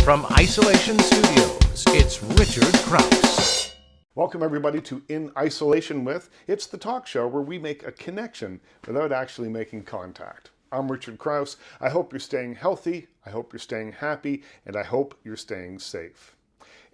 From Isolation Studios, it's Richard Krause. Welcome everybody to In Isolation With. It's the talk show where we make a connection without actually making contact. I'm Richard Krause. I hope you're staying healthy, I hope you're staying happy, and I hope you're staying safe.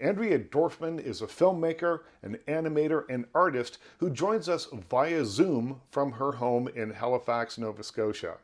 Andrea Dorfman is a filmmaker, an animator, and artist who joins us via Zoom from her home in Halifax, Nova Scotia.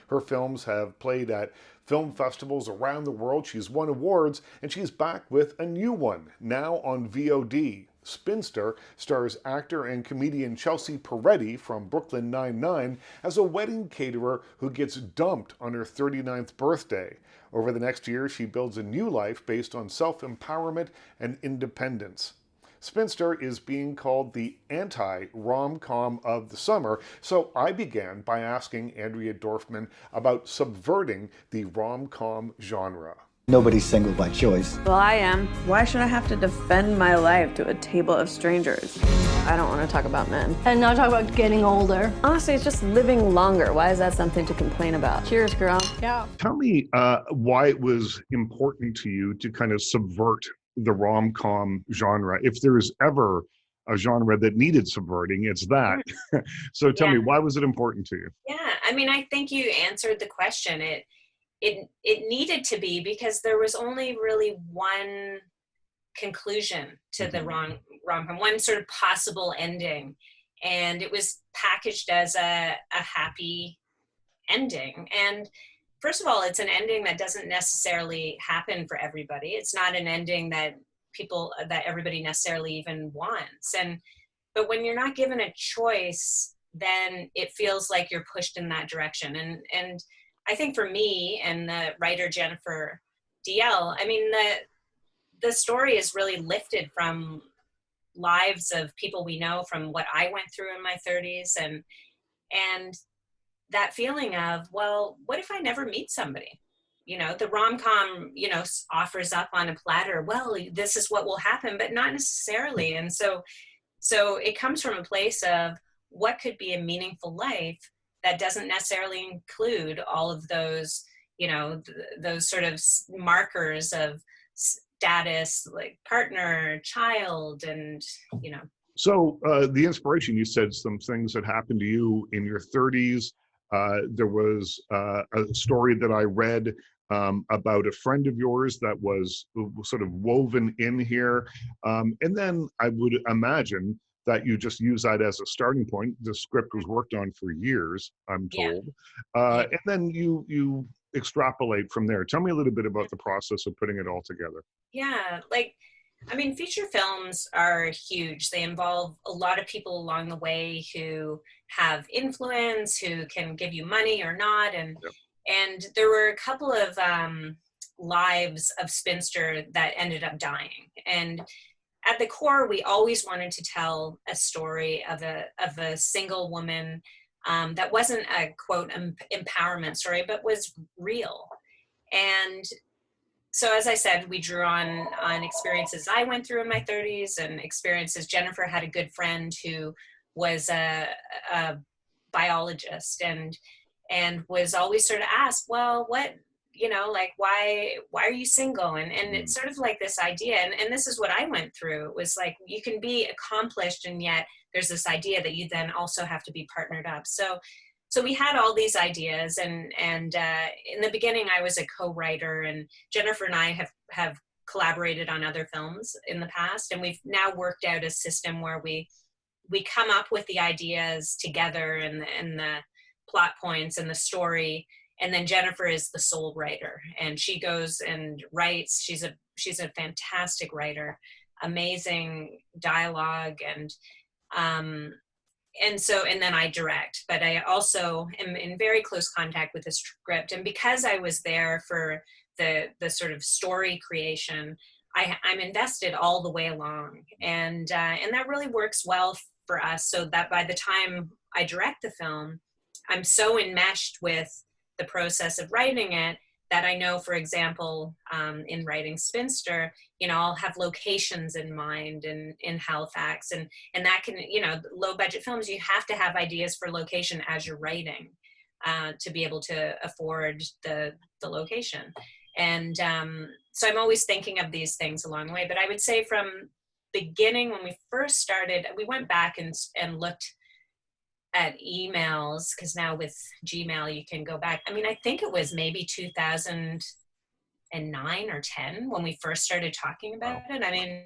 Her films have played at film festivals around the world. She's won awards, and she's back with a new one, now on VOD. Spinster stars actor and comedian Chelsea Peretti from Brooklyn Nine-Nine as a wedding caterer who gets dumped on her 39th birthday. Over the next year, she builds a new life based on self-empowerment and independence. Spinster is being called the anti-rom-com of the summer, so I began by asking Andrea Dorfman about subverting the rom-com genre. Nobody's single by choice. Well, I am. Why should I have to defend my life to a table of strangers? I don't want to talk about men. And not talk about getting older. Honestly, it's just living longer. Why is that something to complain about? Cheers, girl. Yeah. Tell me why it was important to you to kind of subvert the rom-com genre. If there's ever a genre that needed subverting, it's that. So tell me, why was it important to you? Yeah, I mean, I think you answered the question. It needed to be because there was only really one conclusion to the rom-com, one sort of possible ending, and it was packaged as a happy ending. And first of all, it's an ending that doesn't necessarily happen for everybody. It's not an ending that everybody necessarily even wants. But when you're not given a choice, then it feels like you're pushed in that direction. And I think for me and the writer Jennifer DL, I mean, the story is really lifted from lives of people we know, from what I went through in my 30s, and that feeling of, well, what if I never meet somebody? You know, the rom-com, offers up on a platter, well, this is what will happen, but not necessarily. And so it comes from a place of what could be a meaningful life that doesn't necessarily include all of those, those sort of markers of status, like partner, child, and. So the inspiration, you said some things that happened to you in your 30s. There was a story that I read about a friend of yours that was sort of woven in here. And then I would imagine that you just use that as a starting point. The script was worked on for years, I'm told. And then you extrapolate from there. Tell me a little bit about the process of putting it all together. Yeah, feature films are huge. They involve a lot of people along the way who have influence, who can give you money or not. And there were a couple of lives of Spinster that ended up dying. And at the core, we always wanted to tell a story of a single woman that wasn't a quote empowerment story, but was real. And so, as I said, we drew on experiences I went through in my 30s and experiences. Jennifer had a good friend who was a biologist and was always sort of asked, well, what, why are you single? And it's sort of like this idea, and this is what I went through. It was like, you can be accomplished, and yet there's this idea that you then also have to be partnered up. So we had all these ideas, and in the beginning I was a co-writer, and Jennifer and I have collaborated on other films in the past, and we've now worked out a system where we come up with the ideas together and the plot points and the story. And then Jennifer is the sole writer, and she goes and writes. She's a fantastic writer, amazing dialogue, and then I direct. But I also am in very close contact with the script, and because I was there for the sort of story creation, I'm invested all the way along, and that really works well for us. So that by the time I direct the film, I'm so enmeshed with the process of writing it that I know, for example, in writing Spinster, I'll have locations in mind in Halifax, and that can, low budget films, you have to have ideas for location as you're writing to be able to afford the location. And so I'm always thinking of these things along the way. But I would say from beginning, when we first started, we went back and looked at emails, because now with Gmail you can go back. I mean, I think it was maybe 2009 or 10 when we first started talking about it. I mean,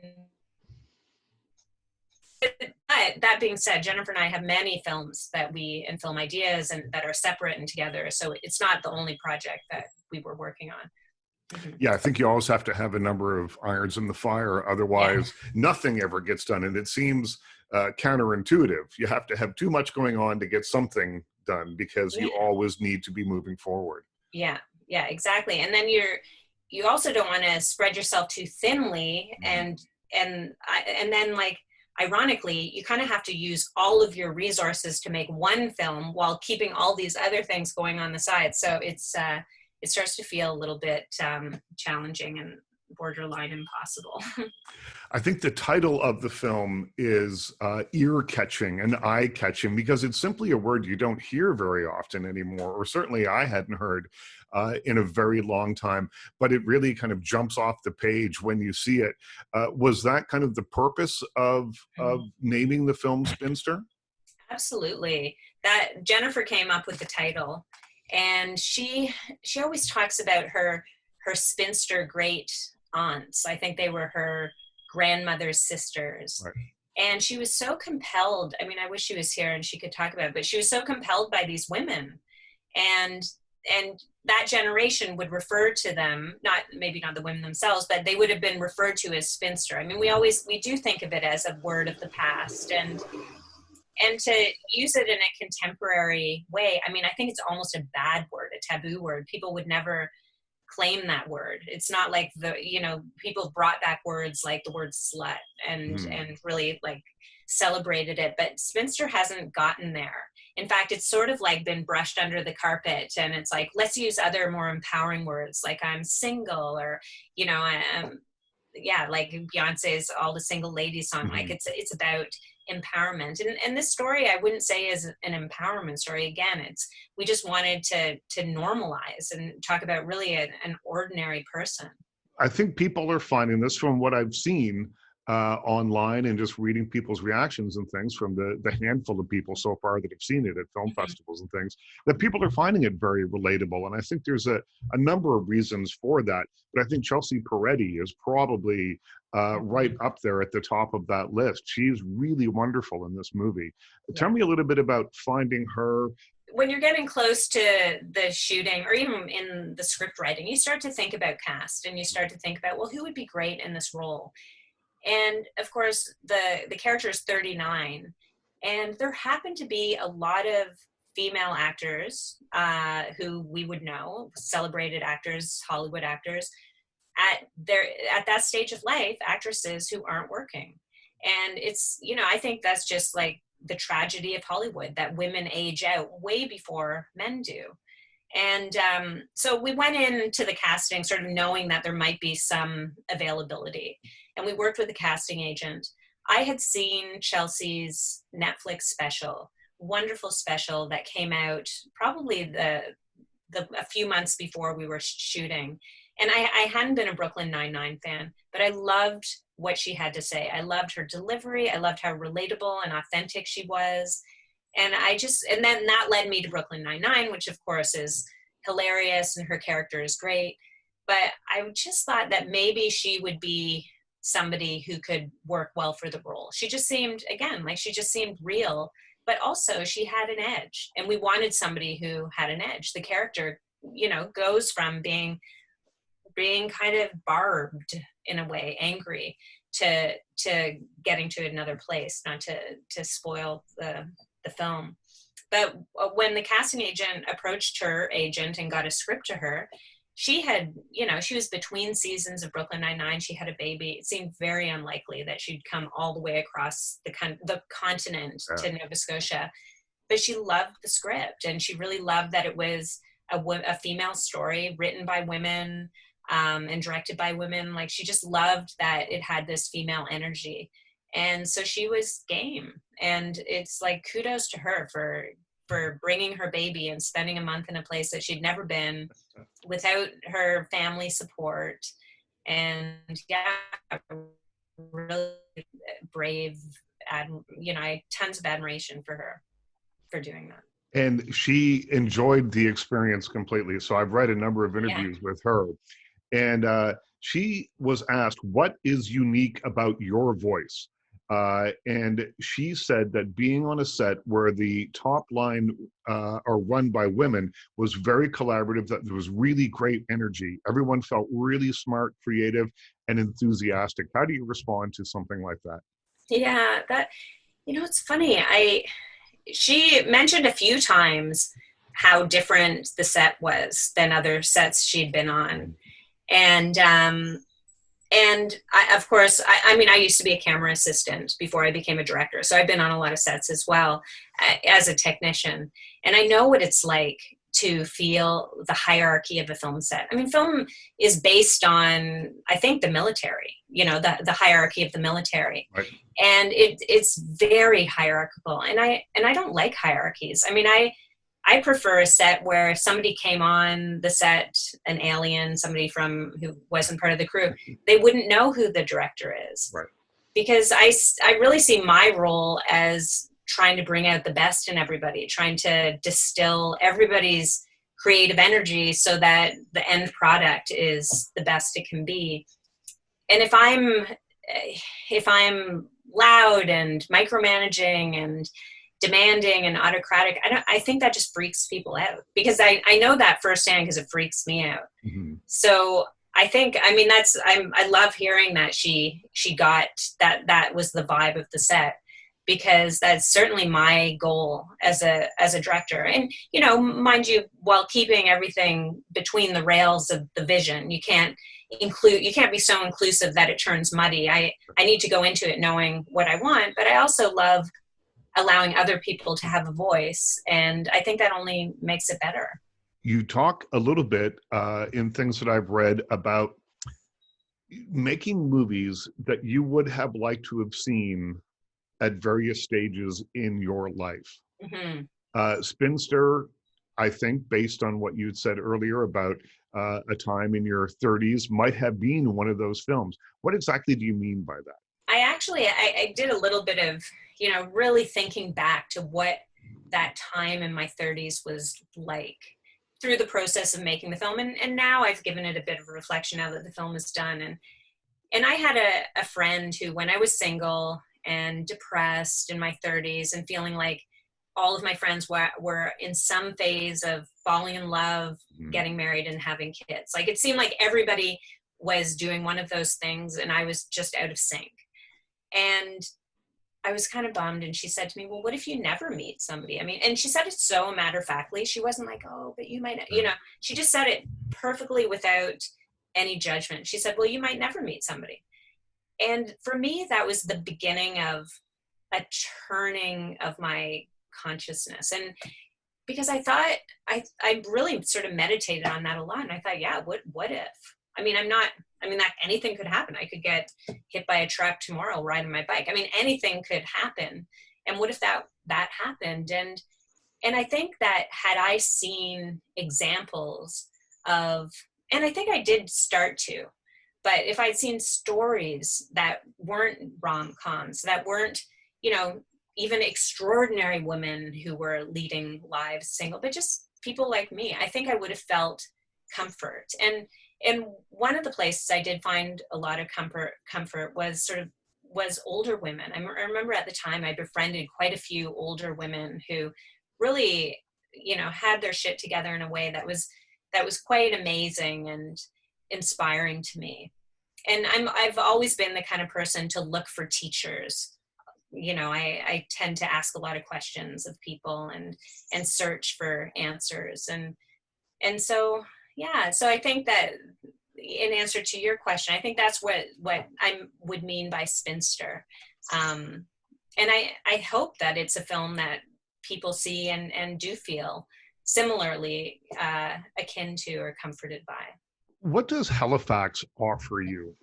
but that being said, Jennifer and I have many films and film ideas and that are separate and together. So it's not the only project that we were working on. Yeah, I think you always have to have a number of irons in the fire. Otherwise, nothing ever gets done. And it seems counterintuitive. You have to have too much going on to get something done, because you always need to be moving forward. Yeah, exactly. And then you also don't want to spread yourself too thinly. And then, like, ironically, you kind of have to use all of your resources to make one film while keeping all these other things going on the side. So it starts to feel a little bit challenging and borderline impossible. I think the title of the film is ear-catching and eye-catching, because it's simply a word you don't hear very often anymore, or certainly I hadn't heard in a very long time, but it really kind of jumps off the page when you see it. Was that kind of the purpose of naming the film Spinster? Absolutely. That Jennifer came up with the title, and she always talks about her spinster great aunts. I think they were her grandmother's sisters. Right. And she was so compelled. I mean, I wish she was here and she could talk about it, but she was so compelled by these women. And that generation would refer to them, maybe not the women themselves, but they would have been referred to as spinster. I mean, we do think of it as a word of the past, and to use it in a contemporary way, I mean, I think it's almost a bad word, a taboo word. People would never claim that word. It's not like people brought back words like the word slut and really like celebrated it, but spinster hasn't gotten there. In fact, it's sort of like been brushed under the carpet, and it's like, let's use other more empowering words like I'm single, or like Beyonce's All the Single Ladies song. Like it's about empowerment, and this story I wouldn't say is an empowerment story. Again, we just wanted to normalize and talk about really an ordinary person. I think people are finding this, from what I've seen online and just reading people's reactions and things from the handful of people so far that have seen it at film festivals and things, that people are finding it very relatable. And I think there's a number of reasons for that. But I think Chelsea Peretti is probably right up there at the top of that list. She's really wonderful in this movie. Tell me a little bit about finding her. When you're getting close to the shooting, or even in the script writing, you start to think about cast, and you start to think about, well, who would be great in this role? And of course, the character is 39, and there happen to be a lot of female actors who we would know, celebrated actors, Hollywood actors, at that stage of life, actresses who aren't working. And it's, I think that's just like the tragedy of Hollywood, that women age out way before men do. And so we went into the casting sort of knowing that there might be some availability. And we worked with a casting agent. I had seen Chelsea's Netflix special, wonderful special that came out probably a few months before we were shooting. And I hadn't been a Brooklyn Nine-Nine fan, but I loved what she had to say. I loved her delivery. I loved how relatable and authentic she was. And then that led me to Brooklyn Nine-Nine, which of course is hilarious and her character is great. But I just thought that maybe she would be somebody who could work well for the role. She just seemed, again, like she just seemed real, but also she had an edge. And we wanted somebody who had an edge. The character, goes from being kind of barbed in a way, angry, to getting to another place, not to spoil the film. But when the casting agent approached her agent and got a script to her, she had, she was between seasons of Brooklyn Nine-Nine. She had a baby. It seemed very unlikely that she'd come all the way across the continent to Nova Scotia. But she loved the script, and she really loved that it was a female story written by women and directed by women. Like, she just loved that it had this female energy. And so she was game. And it's like, kudos to her for for bringing her baby and spending a month in a place that she'd never been without her family support. And yeah, really brave, I have tons of admiration for her for doing that. And she enjoyed the experience completely. So I've read a number of interviews with her, and she was asked, what is unique about your voice? And she said that being on a set where the top line are run by women was very collaborative, that there was really great energy. Everyone felt really smart, creative, and enthusiastic. How do you respond to something like that? Yeah, it's funny. She mentioned a few times how different the set was than other sets she'd been on. And of course, I used to be a camera assistant before I became a director. So I've been on a lot of sets as well as a technician. And I know what it's like to feel the hierarchy of a film set. I mean, film is based on, I think, the military, the hierarchy of the military. Right. And it's very hierarchical. And I don't like hierarchies. I mean, I prefer a set where if somebody came on the set, an alien, somebody who wasn't part of the crew, they wouldn't know who the director is. Right. Because I really see my role as trying to bring out the best in everybody, trying to distill everybody's creative energy so that the end product is the best it can be. And if I'm loud and micromanaging and demanding and autocratic, I think that just freaks people out, because I know that firsthand because it freaks me out. Mm-hmm. So I think, I love hearing that she got that was the vibe of the set, because that's certainly my goal as a director. And, mind you, while keeping everything between the rails of the vision, you can't be so inclusive that it turns muddy. I need to go into it knowing what I want, but I also love allowing other people to have a voice. And I think that only makes it better. You talk a little bit in things that I've read about making movies that you would have liked to have seen at various stages in your life. Mm-hmm. Spinster, I think, based on what you said earlier about a time in your 30s, might have been one of those films. What exactly do you mean by that? I did a little bit of, really thinking back to what that time in my 30s was like through the process of making the film. And now I've given it a bit of a reflection now that the film is done. And I had a friend who, when I was single and depressed in my 30s and feeling like all of my friends were in some phase of falling in love, getting married, and having kids. Like, it seemed like everybody was doing one of those things and I was just out of sync. And I was kind of bummed. And she said to me, well, what if you never meet somebody? I mean, and she said it so matter-of-factly. She wasn't like, oh, but you might, she just said it perfectly without any judgment. She said, well, you might never meet somebody. And for me, that was the beginning of a turning of my consciousness. And because I thought, I really sort of meditated on that a lot. And I thought, yeah, what if? That anything could happen. I could get hit by a truck tomorrow riding my bike. I mean, anything could happen. And what if that happened? And I think that had I seen examples of, and I think I did start to, but if I'd seen stories that weren't rom-coms, that weren't, even extraordinary women who were leading lives single, but just people like me, I think I would have felt comfort. And one of the places I did find a lot of comfort was older women. I remember at the time I befriended quite a few older women who really, had their shit together in a way that was quite amazing and inspiring to me. And I've always been the kind of person to look for teachers. I tend to ask a lot of questions of people and search for answers. And so, yeah, so I think that in answer to your question, I think that's what I would mean by Spinster. And I hope that it's a film that people see and do feel similarly akin to or comforted by. What does Halifax offer you?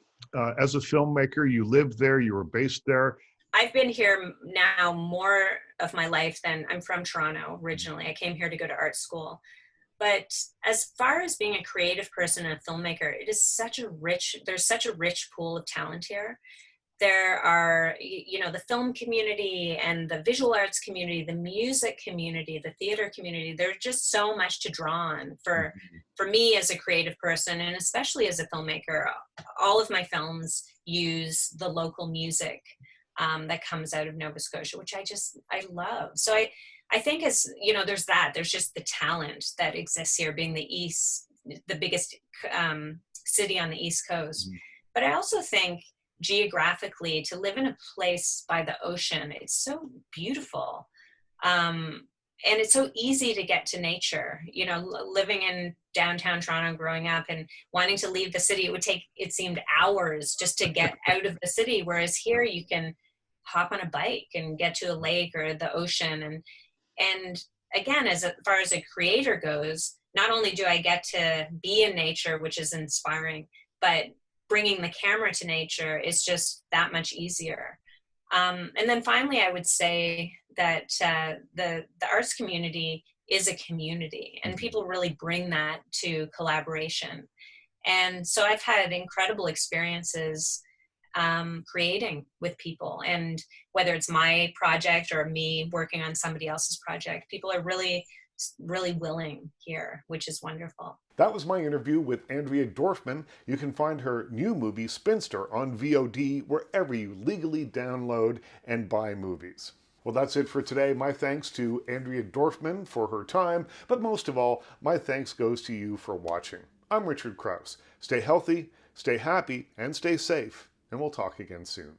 As a filmmaker, you lived there, you were based there. I've been here now more of my life than I'm from Toronto originally. I came here to go to art school. But as far as being a creative person and a filmmaker, it is there's such a rich pool of talent here. There are, the film community and the visual arts community, the music community, the theater community. There's just so much to draw on for me as a creative person, and especially as a filmmaker. All of my films use the local music that comes out of Nova Scotia, which I love. So I think there's just the talent that exists here, being the biggest city on the East Coast. But I also think geographically, to live in a place by the ocean, it's so beautiful. And it's so easy to get to nature. Living in downtown Toronto growing up and wanting to leave the city, it seemed hours just to get out of the city. Whereas here you can hop on a bike and get to a lake or the ocean. And again, as far as a creator goes, not only do I get to be in nature, which is inspiring, but bringing the camera to nature is just that much easier. And then finally, I would say that the arts community is a community, and people really bring that to collaboration. And so I've had incredible experiences creating with people, and whether it's my project or me working on somebody else's project, people are really willing here, which is wonderful. That was my interview with Andrea Dorfman. You can find her new movie, Spinster, on VOD wherever you legally download and buy movies. Well, that's it for today. My thanks to Andrea Dorfman for her time, but most of all, my thanks goes to you for watching. I'm Richard Krause. Stay healthy, stay happy, and stay safe, and we'll talk again soon.